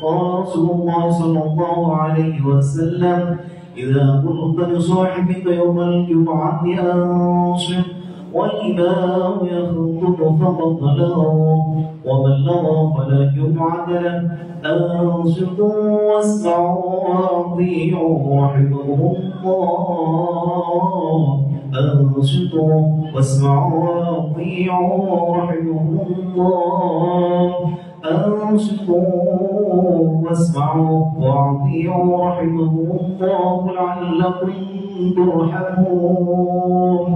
قال رسول الله صلى الله عليه وسلم: إذا قلت لصاحبك يوم الجمعة أنصت والإمام يخطب فقط له ومن لغى فلا جمعة له. أنصتوا واسمعوا وأطيعوا رحمكم الله. أنصتوا واسمعوا وأطيعوا رحمكم الله. أنصتوا واسمعوا وأطيعوا رحمكم الله لعلكم ترحمون.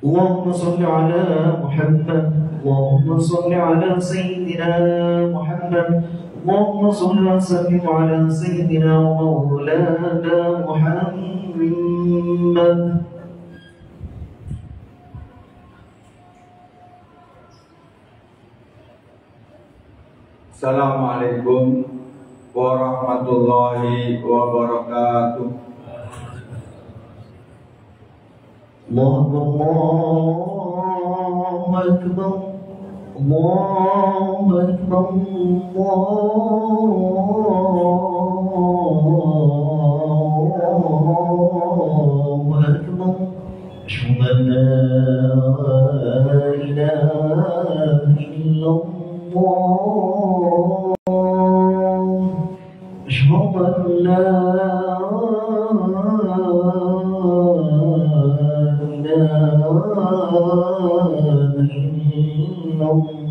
اللهم صل على محمد. اللهم صل على سيدنا محمد. اللهم صل وسلم على سيدنا ومولانا محمد. Assalamualaikum warahmatullahi wabarakatuh. الله أكبر. الله أكبر. الله أكبر. أشهد أن لا إله إلا الله. أشهد أن لا إلا الله.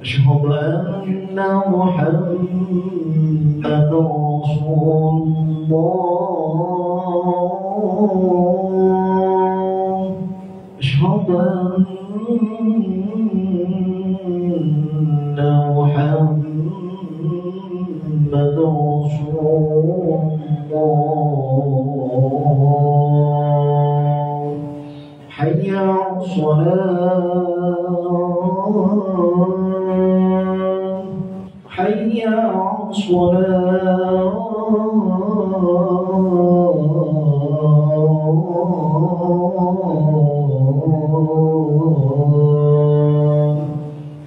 أشهد أن محمدا رسول الله. أشهد أن محمدا رسول الله. حي على الصلاة. حي على الصلاة.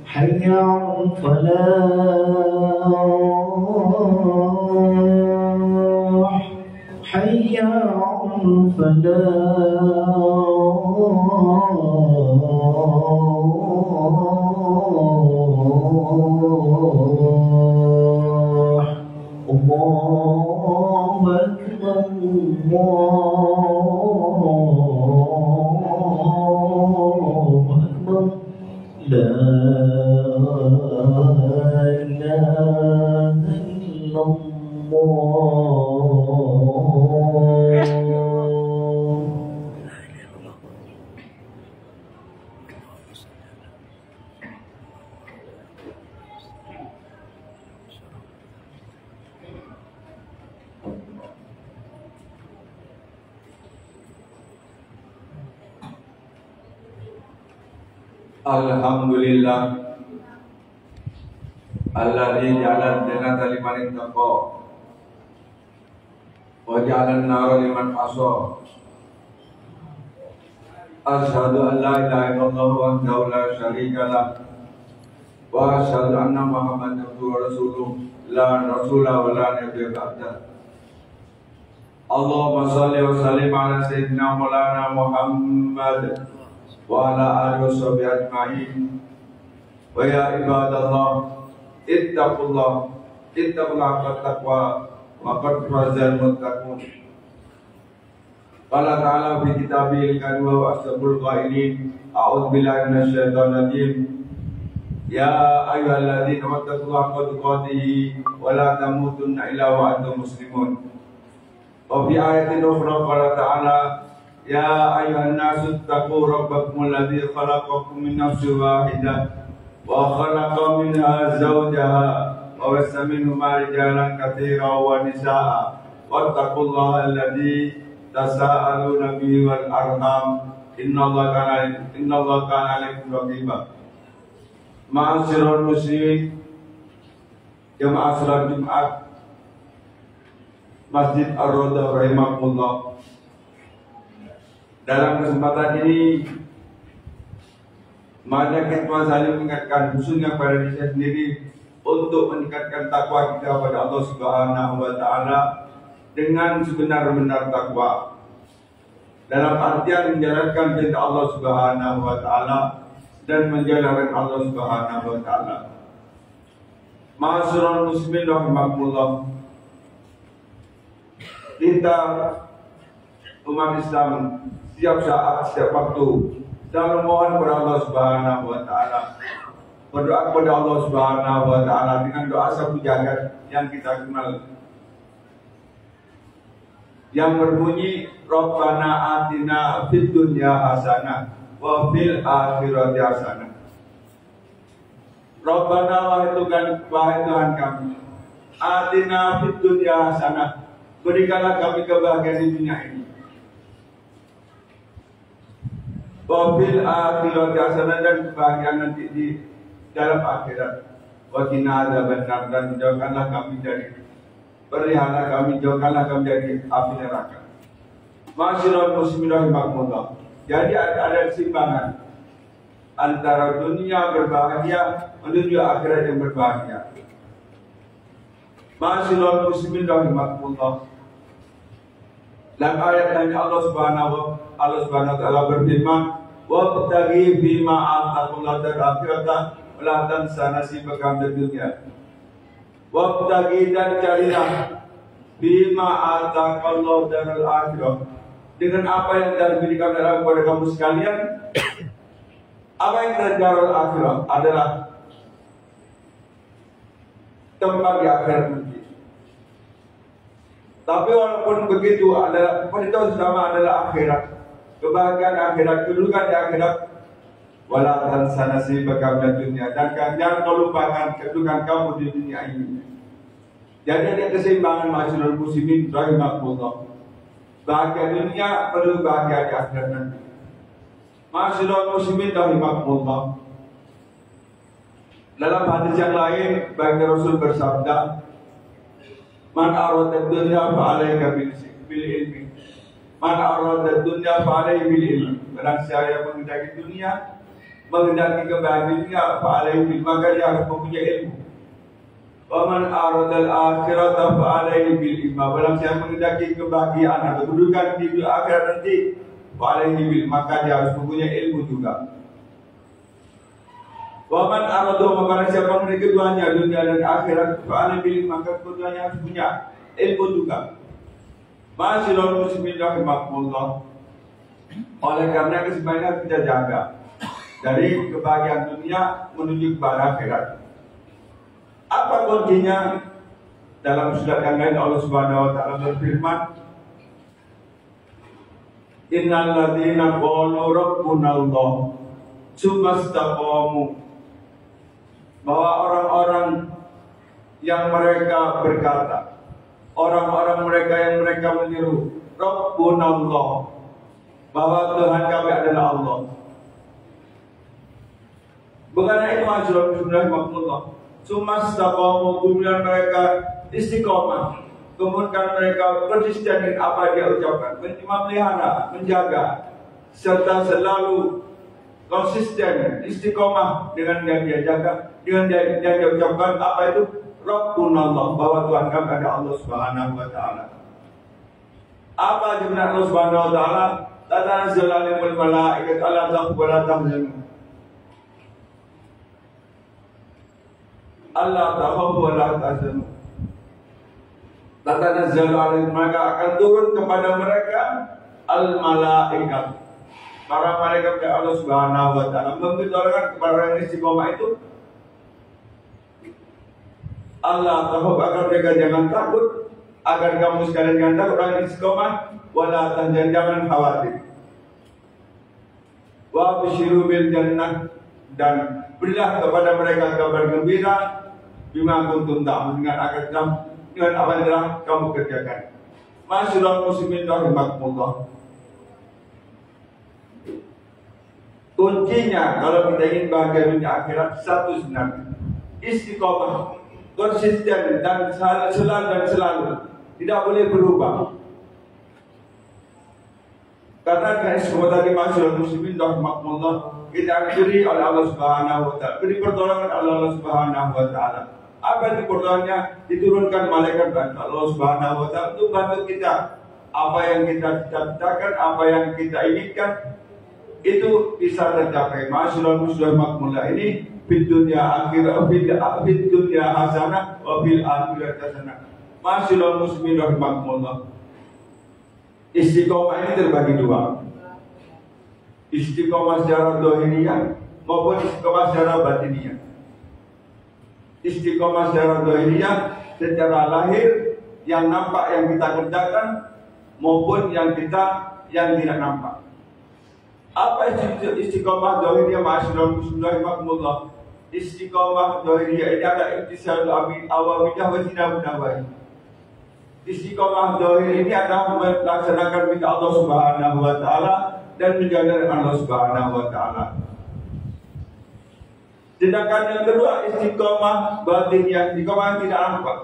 حي على الفلاح. حي على الفلاح. الله أكبر. الله أكبر. لا إله إلا الله. Alhamdulillah alladzi ja'ala al-jannata liman ittaqa wa ja'ala an-nara liman 'asa. Asyhadu an la ilaha illallah wahdahu la syarika lah wa asyhadu anna Muhammadan abduhu wa rasuluh la rasula wa la nabiyya ba'da. Allahumma shalli wa sallim ala sayyidina maulana Muhammad wa ala alihi wa sahbihi ajma'in. Wa ya ibadallah ittaqullah haqqa taqwa wa qad fazal muttaqun. Qala ta'ala fi kitabil karim wa ashabul qailin a'udzu billahi minasy syaithanir rajim. Ya ayyuhalladzina wattaqullaha haqqa tuqatih wa la tamutunna illa wa antum muslimun. Wa fi ayatin ukhra qala ta'ala ya ayyuhan nasu ittaqu rabbakum alladzi khalaqakum min nafsin wahidah wa khalaqa minha zawjaha wa bassa minhuma rijalan katsiran wa nisaa'a wattaqullaha alladzi tasaaluna bihi wal arham innallaha kana alaykum raqiba. Ma'asyiral muslimin, jamaah salat Jumat Masjid Ar-Roda rahimahullah. Dalam kesempatan ini, maka kita saling mengingatkan khususnya pada diri saya sendiri untuk meningkatkan takwa kita kepada Allah Subhanahu wa taala dengan sebenar-benar takwa. Dalam artian menjalankan perintah Allah Subhanahu wa taala dan menjalankan Allah Subhanahu wa taala. Ma'asyiral muslimin rahimakumullah. Kita umat Islam setiap saat, setiap waktu selalu mohon kepada Allah Subhanahu wa taala. Berdoa kepada Allah Subhanahu wa taala dengan doa sapu jagat yang kita kenal. Yang berbunyi Rabbana atina fid dunya hasanah wa fil akhirati hasanah. Rabbana wahai Tuhan kami, atina fid dunya hasanah. Berikanlah kami kebahagiaan di dunia ini. Wa fil akhirati hasanah, dan kebahagiaan nanti di dalam akhirat. Wa qina adzabannar, dan jauhkanlah kami dari pelihara kami, jauhkanlah kami dari api neraka. Ma'asyiral muslimin rahimakumullah. Jadi ada keseimbangan antara dunia berbahagia menuju akhirat yang berbahagia. Ma'asyiral muslimin rahimakumullah. Dalam ayat lain Allah Subhanahu wa taala berfirman, "Wabtaghi bima ataqullahu dar akhirata wa la tansa nasibaka minad dunya." Wabtaghi, dan carilah bima ataqallahu darul akhirah, dengan apa yang telah diberikan Allah kepada kamu sekalian. Apa yang telah darul akhirah adalah tempat di akhirat nanti. Tapi walaupun begitu, adalah perintah utama adalah akhirat, kebahagiaan akhirat, kedudukan di akhirat. Wala tansa nasibaka minad dunya, dan jangan kau lupakan kedudukan kamu di dunia ini. Jadi ada keseimbangan ma'asyiral muslimin rahimakumullah. Bahagia dunia perlu bahagia di akhirat nanti. Ma'asyiral muslimin rahimakumullah. Dalam hadis yang lain, baginda Rasul bersabda, "Man arada dunya fa alayka bil ilmi. Man arada dunya fa alayhi bil ilmi." Barang siapa yang menghendaki dunia, menghendaki kebahagiaan dunia, fa alayhi, maka dia harus mempunyai ilmu. Wa man arada al akhirata fa alayhi bil ilmi. Barang siapa menghendaki kebahagiaan atau kedudukan di akhirat nanti, fa alayhi bil, maka dia harus mempunyai ilmu juga. Wa man arada, maka siapa memiliki keduanya, dunia dan akhirat, fa alayhi, maka keduanya harus punya ilmu juga. Ma'asyiral muslimin rahimakumullah. Oleh karena keseimbangan kita jaga dari kebahagiaan dunia menuju kepada akhirat. Apa kuncinya? Dalam surat yang lain Allah Subhanahu wa taala berfirman, "Innal ladzina qalu rabbunallah tsumma istaqamu." Bahwa orang-orang yang mereka berkata, orang-orang mereka yang mereka menyeru Rabbunallah, bahwa Tuhan kami adalah Allah. Bukan itu ma'asyiral muslimin rahimakumullah. Tsumma istaqamu, kemudian mereka istiqomah, kemudian mereka konsisten dengan apa dia ucapkan, memelihara, menjaga, serta selalu konsisten, istiqomah dengan yang dia jaga, dengan yang dia ucapkan. Apa itu? Rabbunallah, bahwa Tuhan kami ada Allah Subhanahu wa taala. Apa jemaah Allah Subhanahu wa taala? Tatanazzalu alaihimul malaikatu alla takhafu wa la tahzanu. Allah takhafu wa la tahzanu. Tatanazzalu alaihim, maka akan turun kepada mereka al malaikat, para malaikat dari Allah Subhanahu wa taala, memberitahukan kepada orang yang istiqomah itu, Allah tahu agar mereka jangan takut, agar kamu sekalian jangan takut, orang yang istiqomah, wala tahzan, jangan khawatir. Wa bisyiru bil jannah, dan berilah kepada mereka kabar gembira, bima kuntum ta'malun, dengan apa yang telah kamu kerjakan. Ma'asyiral muslimin rahimakumullah. Kuncinya kalau kita ingin bahagia dunia akhirat, satu sebenarnya istiqomah, konsisten dan selalu tidak boleh berubah. Karena dengan istiqomah tadi masyarakat muslimin rahmatullah kita diberi oleh Allah Subhanahu wa taala, beri pertolongan oleh Allah Subhanahu wa taala. Apa itu pertolongannya? Diturunkan malaikat bantu Allah Subhanahu wa taala untuk bantu kita. Apa yang kita cita-citakan, apa yang kita inginkan itu bisa tercapai. Masyarakat muslimin rahmatullah ini fid dunya akhirah, fid dunya hasanah wa fil akhirati hasanah. Masyarakat muslimin rahmatullah. Istiqomah ini terbagi dua. Istiqomah secara dohiriyah maupun istiqomah secara batiniyah. Istiqomah secara dohiriyah secara lahir yang nampak yang kita kerjakan maupun yang tidak nampak. Apa istiqomah dohiriyah masyarakat muslimin rahmatullah? Istiqomah dohiriyah ini ada imtisalul awamiyah wa tinabun nawahi. Istiqomah dohir ini adalah melaksanakan perintah Allah Subhanahu wa taala dan menjaga Allah Subhanahu wa taala. Sedangkan yang kedua istiqomah batiniyah, istiqomah yang tidak nampak.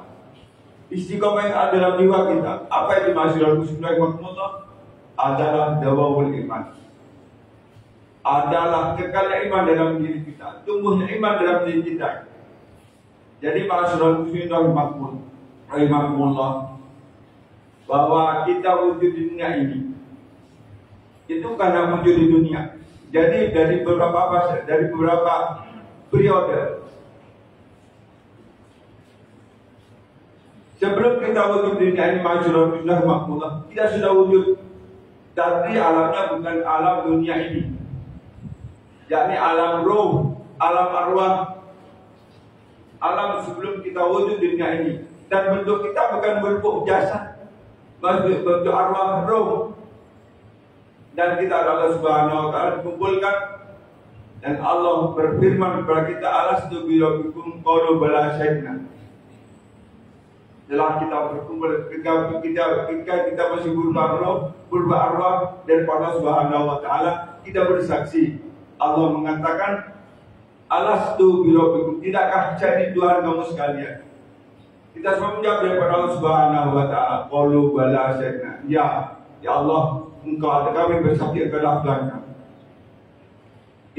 Istiqomah yang ada dalam jiwa kita. Apa itu masyarakat muslimin rahmatullah? Adalah dawawul iman. Adalah kekalnya iman dalam diri kita, tumbuhnya iman dalam diri kita. Jadi masyarakat muslimin rahmatullah bahwa kita wujud di dunia ini itu karena wujud di dunia. Jadi dari beberapa periode sebelum kita wujud di dunia ini masyarakat rahmatullah, kita sudah wujud. Tapi alamnya bukan alam dunia ini, yakni alam roh, alam arwah, alam sebelum kita wujud di dunia ini. Dan bentuk kita bukan bentuk jasad, bentuk arwah roh. Dan kita Allah Subhanahu wa taala dikumpulkan dan Allah berfirman kepada kita, alastu bi rabbikum qalu bala syahidna. Setelah kita berkumpul, ketika kita masih berupa roh, berupa arwah dari Allah Subhanahu wa taala, kita bersaksi. Allah mengatakan, alastu bi rabbikum, tidakkah jadi Tuhan kamu sekalian? Kita semua menjawab daripada Allah Subhanahu wa taala, qalu bala syahidna. Ya Allah, Engkau ada, kami bersaksi kepada Tuhan kami.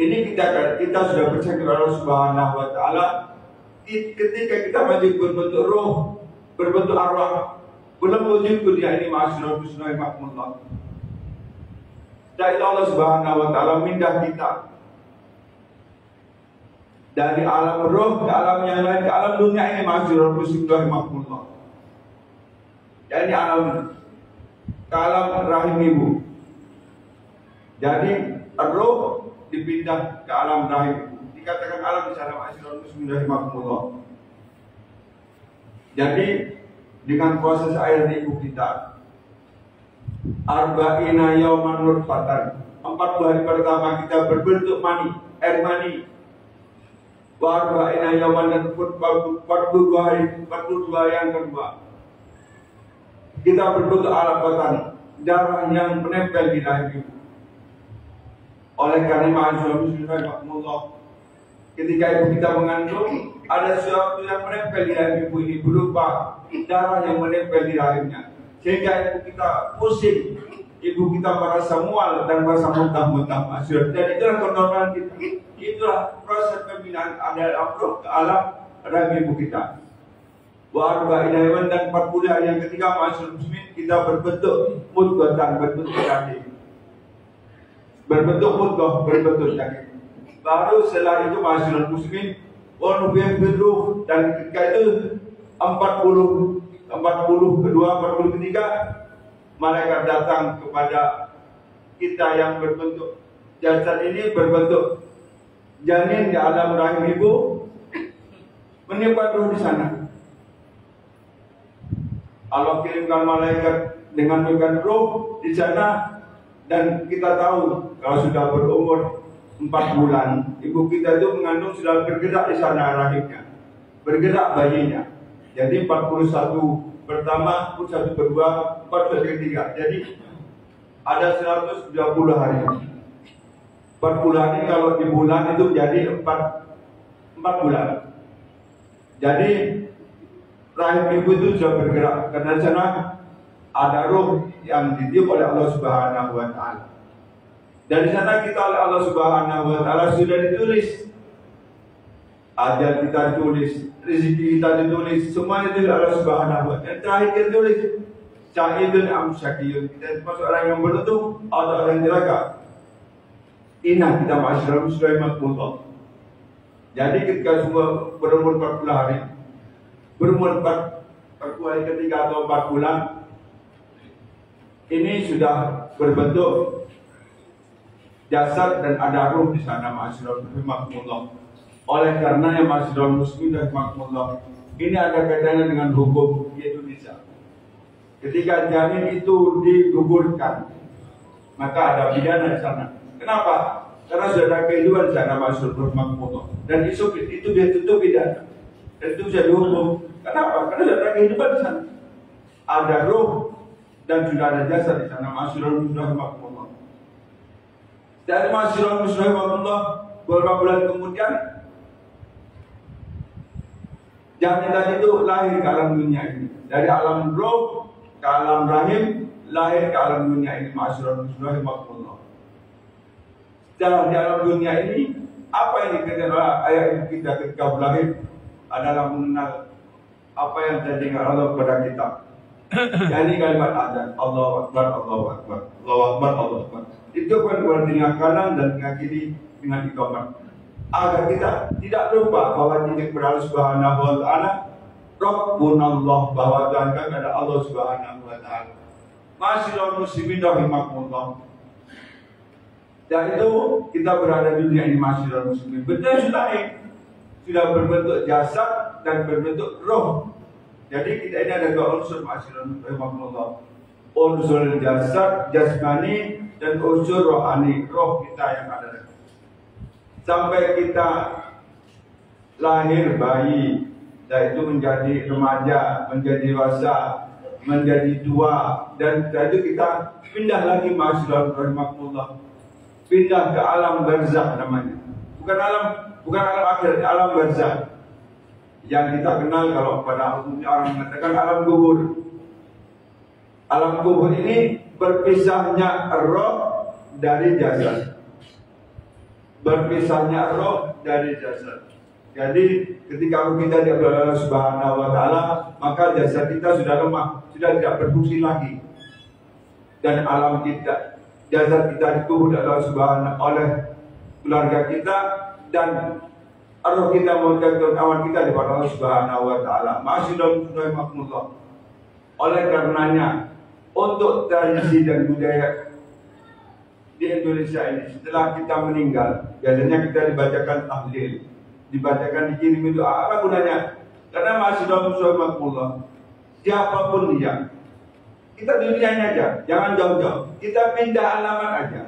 Ini kita sudah bersaksi kepada Allah Subhanahu wa taala ketika kita masih berbentuk roh, berbentuk arwah, belum wujud dunia ini masyarakat muslimin rahmatullah. Dan Allah Subhanahu wa taala mindah kita dari alam roh ke alam yang lain, ke alam dunia ini masyarakat muslimin rahmatullah. Yani ke alam rahim ibu. Jadi roh dipindah ke alam rahim ibu. Dikatakan alam di sana masyarakat muslimin rahmatullah. Jadi dengan proses air di ibu kita, arba'ina yauman nutfatan, 40 hari pertama kita berbentuk mani, air mani. Wa arba'ina yauman dan 42 hari, 42 yang kedua kita berbentuk alaqatan, darah yang menempel di rahim ibu. Oleh karena masyarakat muslimin rahmatullah, ketika ibu kita mengandung, ada sesuatu yang menempel di rahim ibu ini berupa darah yang menempel di rahimnya, sehingga ibu kita pusing, ibu kita merasa mual dan merasa muntah-muntah masyarakat. Dan itulah kenormalan kita, itulah proses pembinaan ada ke alam rahim ibu kita. Wa arba'ina yawman, dan 40 hari yang ketiga masyarakat muslimin kita berbentuk mudghah, berbentuk daging, berbentuk mudghah, berbentuk daging. Baru setelah itu masyarakat muslimin wanubiah biruh, dan ketika itu 40 kedua 40 ketiga malaikat datang kepada kita yang berbentuk jasad ini, berbentuk janin di alam rahim ibu, meniupkan ruh di sana. Allah kirimkan malaikat dengan meniupkan ruh di sana, dan kita tahu kalau sudah berumur 4 bulan, ibu kita itu mengandung sudah bergerak di sana rahimnya, bergerak bayinya. Jadi 41 pertama, 41 kedua, 41 ketiga. Jadi ada 120 hari. 40 hari kalau di bulan itu jadi 4 bulan. Jadi rahim ibu itu sudah bergerak karena sana ada roh yang ditiup oleh Allah Subhanahu wa taala. Dari sana kita oleh Allah Subhanahu wa taala sudah ditulis. Ajal kita ditulis, rezeki kita ditulis, semuanya ditulis Allah Subhanahu wa taala. Yang terakhir kita tulis Syahidun am syakiyun. Kita termasuk orang yang beruntung atau orang yang diraka. Inah kita masyarakat muslim makmullah. Jadi ketika semua berumur 40 hari, berumur 40 hari ketika atau 4 bulan, ini sudah berbentuk jasad dan ada ruh di sana masyarakat muslim makmullah. Oleh karenanya masyarakat muslim dan makmullah, ini ada kaitannya dengan hukum di Indonesia. Ketika janin itu digugurkan, maka ada pidana di sana. Kenapa? Karena sudah ada kehidupan di sana masyarakat makmullah. Dan itu dia tutup pidana. Dan itu bisa dihukum. Kenapa? Karena sudah ada kehidupan di sana. Ada roh dan sudah ada jasad di sana masyarakat makmullah. Dari masyarakat makmullah beberapa bulan kemudian janin tadi itu lahir ke alam dunia ini. Dari alam roh ke alam rahim, lahir ke alam dunia ini masyarakat makmullah. Dalam di alam dunia ini, apa yang dikatakan oleh ayah ibu kita ketika lahir adalah mengenal apa yang terjadi dengan Allah kepada kita. Jadi kalimat azan, Allahu Akbar, Allahu Akbar, Allahu Akbar, Allahu Akbar. Itu kan keluar dengan kanan dan dengan kiri dengan iqamah. Agar kita tidak lupa bahwa ini kepada Allah Subhanahu wa taala, Rabbunallah, bahwa Tuhan kami adalah Allah Subhanahu wa taala. Masyaallah muslimin rahimakumullah. Dan itu kita berada di dunia ini masyaallah muslimin. Betul sudah berbentuk jasad dan berbentuk roh. Jadi kita ini ada dua unsur masyaallah rahimakumullah. Unsur jasad, jasmani, dan unsur rohani, roh kita yang ada. Sampai kita lahir bayi, dan itu menjadi remaja, menjadi dewasa, menjadi tua, dan setelah itu kita pindah lagi masyaallah rahimakumullah. Pindah ke alam barzakh namanya. Bukan alam akhir, alam barzakh. Yang kita kenal kalau pada umumnya orang mengatakan alam kubur. Alam kubur ini berpisahnya roh dari jasad. Berpisahnya roh dari jasad. Jadi ketika roh kita diambil oleh Allah Subhanahu wa taala, maka jasad kita sudah lemah, sudah tidak berfungsi lagi. Dan alam kita, jasad kita dikubur oleh keluarga kita, dan roh kita menjadi awan kita di Allah Subhanahu wa taala. Masyaallah makmullah. Oleh karenanya, untuk tradisi dan budaya di Indonesia ini, setelah kita meninggal, biasanya kita dibacakan tahlil, dibacakan dikirim itu apa gunanya? Karena masyaallah makmullah, siapapun dia, kita dunianya aja, jangan jauh-jauh. Kita pindah alamat aja.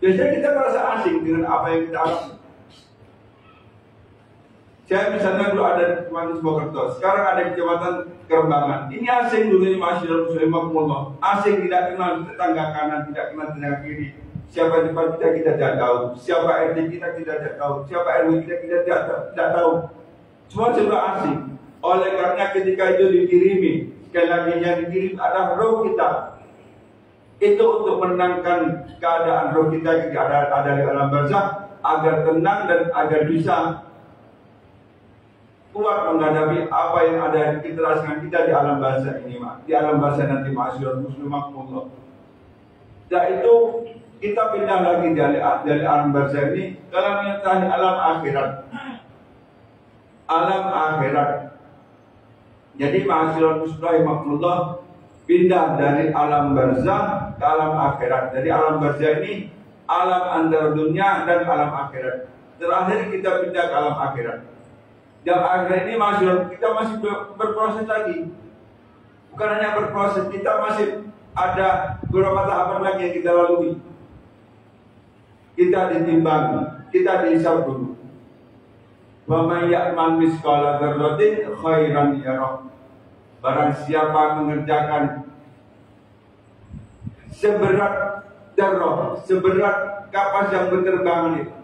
Biasanya kita merasa asing dengan apa yang kita alami. Saya misalnya dulu ada di Kecamatan Purwokerto, sekarang ada di Kecamatan Kerembangan. Ini asing dulu ini masyarakat makmullah. Asing, tidak kenal tetangga kanan, tidak kenal tetangga kiri. Siapa depan kita tidak tahu. Siapa RT kita tidak tahu. Siapa RW kita tidak tahu. Semua sudah asing. Oleh karena ketika itu dikirimi, sekali lagi yang dikirim adalah roh kita. Itu untuk menenangkan keadaan roh kita ketika ada di alam barzakh, agar tenang dan agar bisa kuat menghadapi apa yang ada di interaksi kita di alam barzakh ini, di alam barzakh nanti masyaallah muslimakumullah. Dan itu kita pindah lagi dari alam barzakh ini ke alam yang terakhir, alam akhirat. Alam akhirat. Jadi masyaallah muslimakumullah, pindah dari alam barzakh ke alam akhirat. Dari alam barzakh ini alam antara dunia dan alam akhirat. Terakhir kita pindah ke alam akhirat. Dan akhir ini kita masih berproses lagi. Bukan hanya berproses, kita masih ada beberapa tahapan lagi yang kita lalui. Kita ditimbang, kita dihisab dulu. Wa may ya'mal mithqala dzarratin khairan yarah. Barang siapa mengerjakan seberat dzarrah, seberat kapas yang berterbangan itu,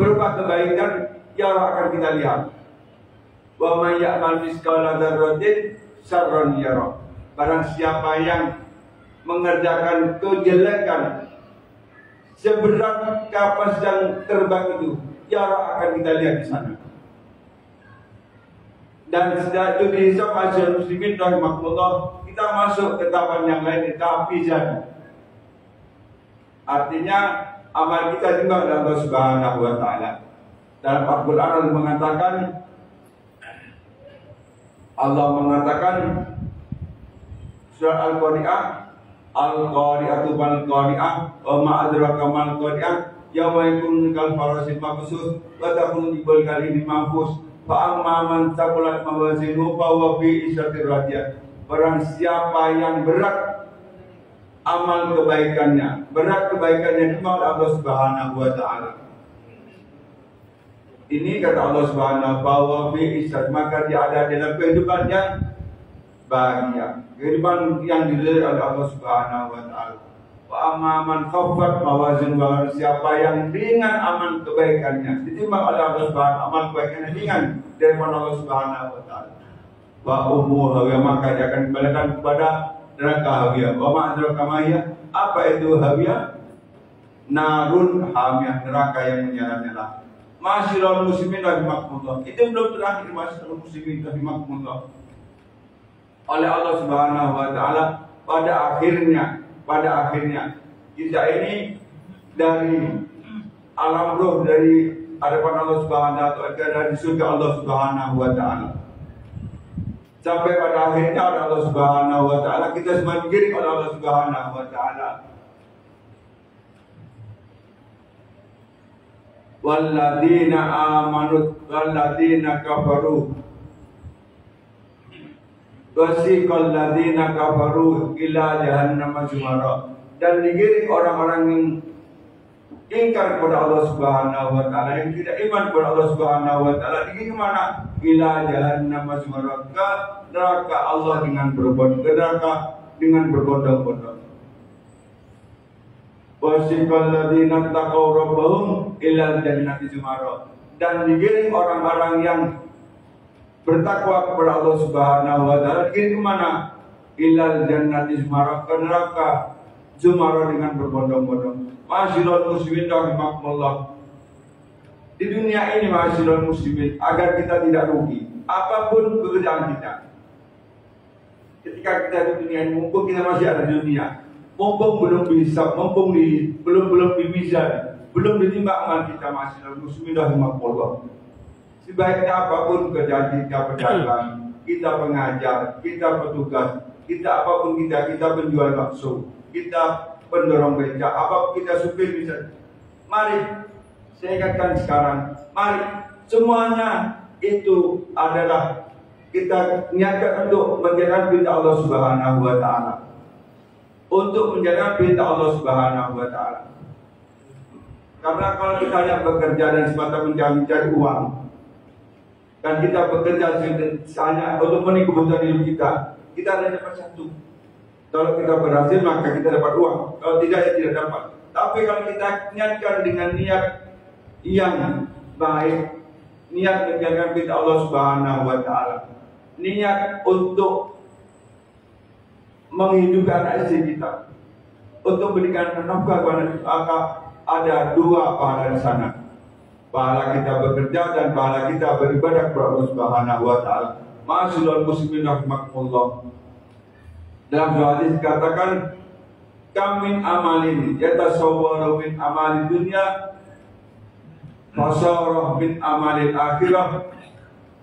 berupa kebaikan, ya akan kita lihat. Wa may ya'mal mithqala dzarratin syarran yarah. Barang siapa yang mengerjakan kejelekan seberat kapas yang terbang itu, yarah akan kita lihat di sana. Dan setelah itu dihisab masyarakat muslimin rahimahullah, kita masuk ke tahapan yang lain, tahap mizan. Artinya amal kita juga oleh Allah Subhanahu wa taala. Dalam Al-Qur'an Allah mengatakan surah Al-Qari'ah, Al-Qari'atu mal Qari'ah wa ma adraka mal Qari'ah yauma yakunu kal farasil mabsus wa takunu ibal kalimi mahfuz fa amma man taqulat mawazinu fa huwa fi isyatir radiyah. Barang siapa yang berat amal kebaikannya, berat kebaikannya oleh Allah Subhanahu wa taala. Ini kata Allah Subhanahu wa taala, maka dia ada dalam kehidupan yang bahagia, kehidupan yang dilihat oleh Allah Subhanahu wa taala. Wa amma man khaffat mawazin, barang siapa yang ringan amal kebaikannya, ditimbang oleh Allah Subhanahu, amal kebaikannya ringan daripada Allah Subhanahu wa taala. Wa ummu hawiya, maka dia akan dibalikan kepada neraka hawiyah. Wa ma adraka ma hiya, apa itu hawiyah? Narun hamiyah, neraka yang menyala-nyala. Masyiral muslimin rahimakumullah. Itu belum terakhir masyiral muslimin rahimakumullah. Oleh Allah Subhanahu wa taala pada akhirnya kita ini dari alam roh, dari hadapan Allah Subhanahu wa taala, dari surga Allah Subhanahu wa taala. Sampai pada akhirnya oleh Allah Subhanahu wa taala kita semua digiring oleh Allah Subhanahu wa taala. Walladzina amanu walladzina kafaru wasiqal ladzina kafaru ila jahannam zumara. Dan digiring orang-orang yang ingkar kepada Allah Subhanahu wa taala, yang tidak iman kepada Allah Subhanahu wa taala, digiring ke mana? Ila jahannam zumara, ke neraka Allah dengan berbondong-bondong. Wasiqal ladzina taqaw rabbahum ila jannati zumara. Dan digiring orang-orang yang bertakwa kepada Allah Subhanahu wa taala, digiring ke mana? Ila jannati zumara, ke neraka zumara dengan berbondong-bondong. Masyiral muslimin rahimakumullah. Di dunia ini masyiral muslimin, agar kita tidak rugi apapun pekerjaan kita. Ketika kita di dunia ini, mumpung kita masih ada di dunia, mumpung belum bisa, mumpung belum dimizan, belum ditimbang amal kita, masyiral muslimin rahimakumullah. Sebaiknya apapun kerjaan kita, pedagang, kita pengajar, kita petugas, kita apapun kita penjual bakso, kita pendorong beca, apapun kita supir bisa. Mari, saya ingatkan sekarang, mari semuanya itu adalah kita niatkan untuk menjalankan perintah Allah Subhanahu wa taala. Untuk menjalankan perintah Allah Subhanahu wa taala. Karena kalau kita hanya bekerja dan semata mencari uang, dan kita bekerja hanya untuk memenuhi kebutuhan hidup kita hanya dapat satu. Kalau kita berhasil maka kita dapat uang, kalau tidak ya tidak dapat. Tapi kalau kita niatkan dengan niat yang baik, niat menjalankan perintah Allah Subhanahu wa taala, niat untuk menghidupkan anak istri kita, untuk berikan nafkah kepada kita, ada dua pahala di sana. Pahala kita bekerja dan pahala kita beribadah kepada Allah Subhanahu wa taala. Masyiral muslimin rahimakumullah. Dalam sebuah hadis dikatakan, kam min amalin yatasawwaru min amali dunya fasara min amalil akhirah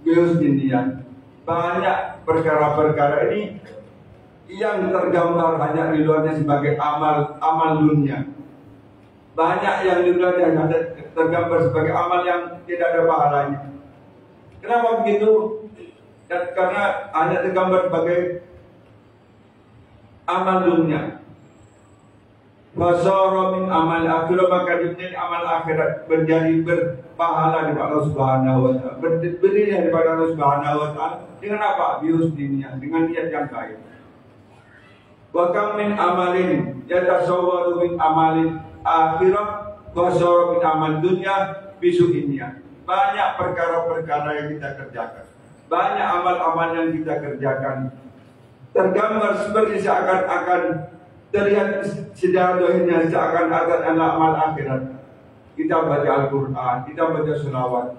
bihusnin niyat. Banyak perkara-perkara ini yang tergambar hanya di luarnya sebagai amal dunia. Banyak yang di luarnya hanya tergambar sebagai amal yang tidak ada pahalanya. Kenapa begitu? Dan karena hanya tergambar sebagai amal dunia. Fasara min amal akhirah, maka menjadi amal akhirat, menjadi berpahala di Allah Subhanahu wa taala, berdiri di Allah Subhanahu wa taala dengan apa? Bihusninya, dengan niat yang baik. Wa kam min amalin yatasawwaru min amalin akhirah fasara min amal dunya bisuinnya. Banyak perkara-perkara yang kita kerjakan, banyak amal-amal yang kita kerjakan tergambar seperti seakan-akan terlihat sejarah dohirnya seakan-akan amal akhirat. Kita baca Al-Quran, kita baca selawat.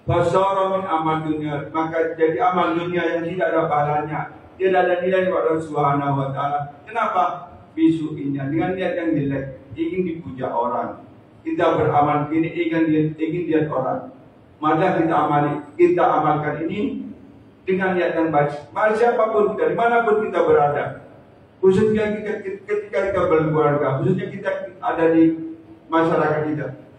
Fasara min amal dunia, maka jadi amal dunia yang tidak ada pahalanya, tidak ada nilai kepada Allah Subhanahu wa taala. Kenapa? Bisuinya dengan niat yang jelek, ingin dipuja orang. Kita beramal ini ingin lihat orang. Maka kita amalkan ini dengan niat yang baik. Maka siapapun kita, dimanapun kita berada, khususnya ketika kita berkeluarga, khususnya kita ada di masyarakat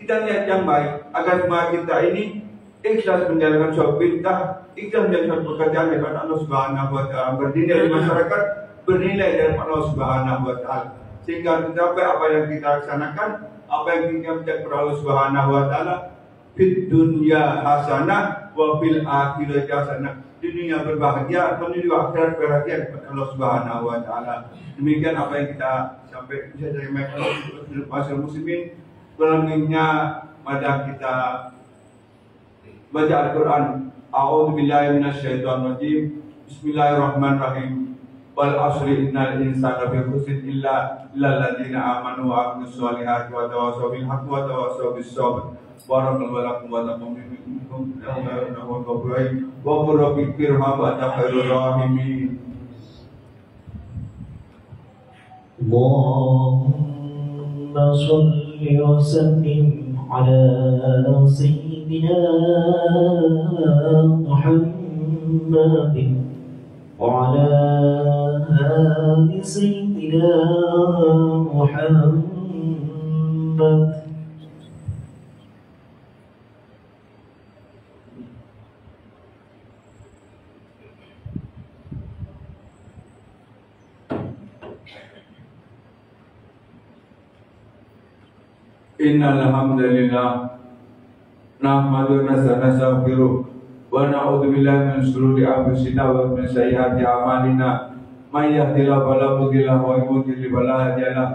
kita niat yang baik agar semua kita ini ikhlas menjalankan suatu perintah, ikhlas menjalankan suatu pekerjaan daripada Allah Subhanahu wa taala, bernilai di masyarakat, bernilai dari Allah Subhanahu wa taala, sehingga mencapai apa yang kita laksanakan, apa yang kita mencapai kepada Allah Subhanahu wa taala, fid dunya hasanah wa fil akhirati hasanah. Di dunia berbahagia, menuju akhirat berbahagia kepada Allah Subhanahu wa taala. Demikian apa yang kita sampai bisa dari masyarakat muslimin. Selanjutnya mari kita baca Al-Quran. A'udzu billahi minasyaitonir rajim. Bismillahirrahmanirrahim. Wal asri innal insana fi khusrin illa alladziina amanu wa 'amilus solihati wa tawassaw bil haqqi wa tawassaw bis sabr. Barakallahu lakum wa lakum minkum wa qur rabbi firham wa anta khairur rahimin. Allahumma shalli wa sallim ala sayyidina Muhammadin wa ala ali sayyidina Muhammad. Innal hamdalillah nahmaduhu wa nastaghfiruh wa na'udzu billahi min shururi anfusina wa min sayyiati a'malina. May yahdihillahu fala mudilla lahu wa may yudlil fala hadiya lahu.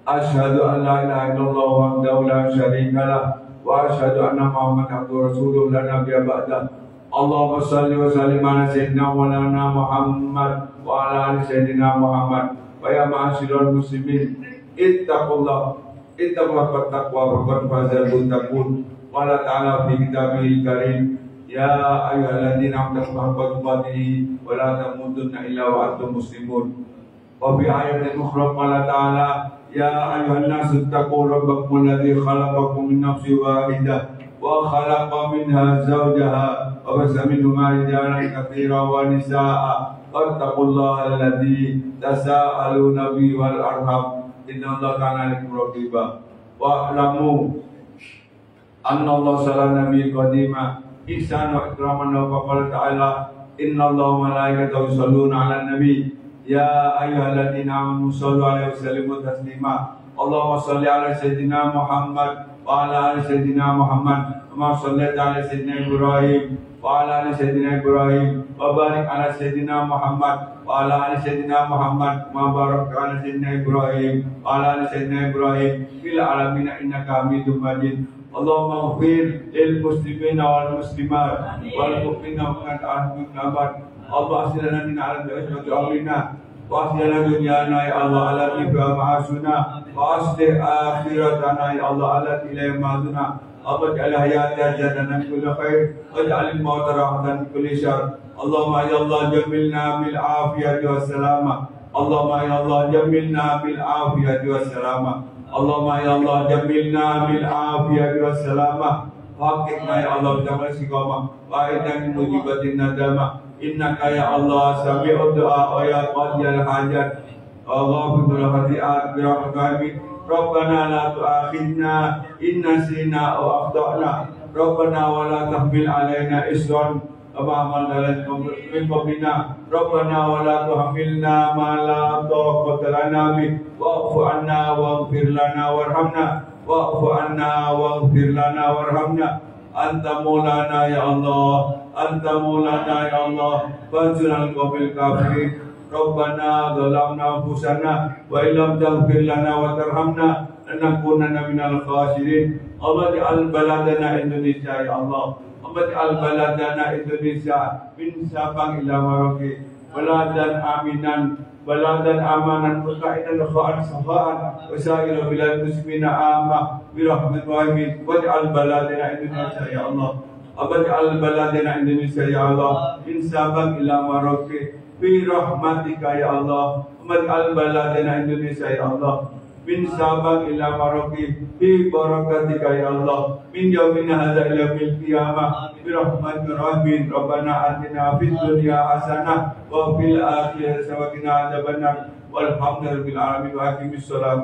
Asyhadu an la ilaha illallah wahdahu la syarika lahu wa asyhadu anna Muhammadan abduhu wa rasuluhu la nabiyya ba'dahu. Allahumma shalli wa sallim ala sayyidina Maulana Muhammad wa ala ali sayyidina Muhammad. Wa ya ma'asyiral muslimin, ittaqullah taqwa faqad fazal muttaqun. Qala ta'ala fi kitabil karim, ya ayyuhalladzina amanu haqqa tuqatih wa la tamutunna illa wa antum muslimun. Wa fi ayatin ukhra qala ta'ala, ya ayyuhan nasu taqu rabbakum alladzi khalaqakum min nafsin wahidah wa khalaqa minha zawjaha wa bassa minhuma rijalan katsiran wa nisaa'a. Wattaqullaha alladzi tasaaluna bihi wal arham, innallaha kana alaikum raqiba. Wa alamu anna Allah sallallahu nabi qadima ihsan wa ikraman wa qala ta'ala, innallaha wa malaikatahu yusholluna 'alan nabi ya ayyuhalladzina amanu shallu 'alaihi wa sallimu taslima. Allahumma shalli 'ala sayyidina Muhammad wa 'ala ali sayyidina Muhammad kama shallaita 'ala sayyidina Ibrahim wa 'ala ali sayyidina Ibrahim wa barik 'ala sayyidina Muhammad wa 'ala ali sayyidina Muhammad ma barakta 'ala sayyidina Ibrahim wa 'ala ali sayyidina Ibrahim fil alamin innaka Hamidum Majid. Allahumma ighfir lil muslimina wal muslimat wal mu'minina wal mu'minat. Allah aslana min 'ala al-ajmati amrina wa aslana dunyana ya Allah ala tiba ma'asuna wa aslih akhiratana ya Allah ala ilai ma'aduna. Allah ja'al hayata jannatan kulli khair wa ja'al al-mauta rahmatan kulli syarr. Allahumma ya Allah jamilna bil afiyati was salama. Allahumma ya Allah jamilna bil afiyati was salama. Allahumma ya Allah jamilna bil afiyati was salama. Haqqina ya Allah jamal istiqamah wa idan mujibatin nadama. Innaka ya Allah sami'ud du'a wa ya qadiyal hajat wa ghafirul khati'at bi rahmatika. Rabbana la tu'akhidna in nasina aw akhtana. Rabbana wa la tahmil alaina isran kama hamalna min qablina. Rabbana wa la tuhammilna ma la taqata lana bih wa'fu anna waghfir lana warhamna wa'fu anna waghfir lana warhamna. Anta maulana ya Allah, anta maulana ya Allah, fansurna al-qawmil kafirin. Rabbana zalamna anfusana wa illam taghfir lana wa tarhamna lanakunanna minal khasirin. Allah ja'al baladana Indonesia ya Allah. waj'al baladana Indonesia min Sabang ila Merauke baladan aminan baladan amanan mutmainan khaa'an safaan wa sa'ira bilal muslimina amma bi rahmatil alamin waj'al baladana Indonesia ya Allah waj'al baladana Indonesia ya Allah min Sabang ila Merauke bi rahmatika ya Allah waj'al baladana Indonesia ya Allah min Sabang ila Merauke bi barakatika ya Allah min yaumina hadza ila yaumil qiyamah bi rahmatir rabbin rabbana atina fid dunya hasanah wa fil akhirati hasanah wa qina adzabannar walhamdulillahi rabbil alamin wa aqimis salat.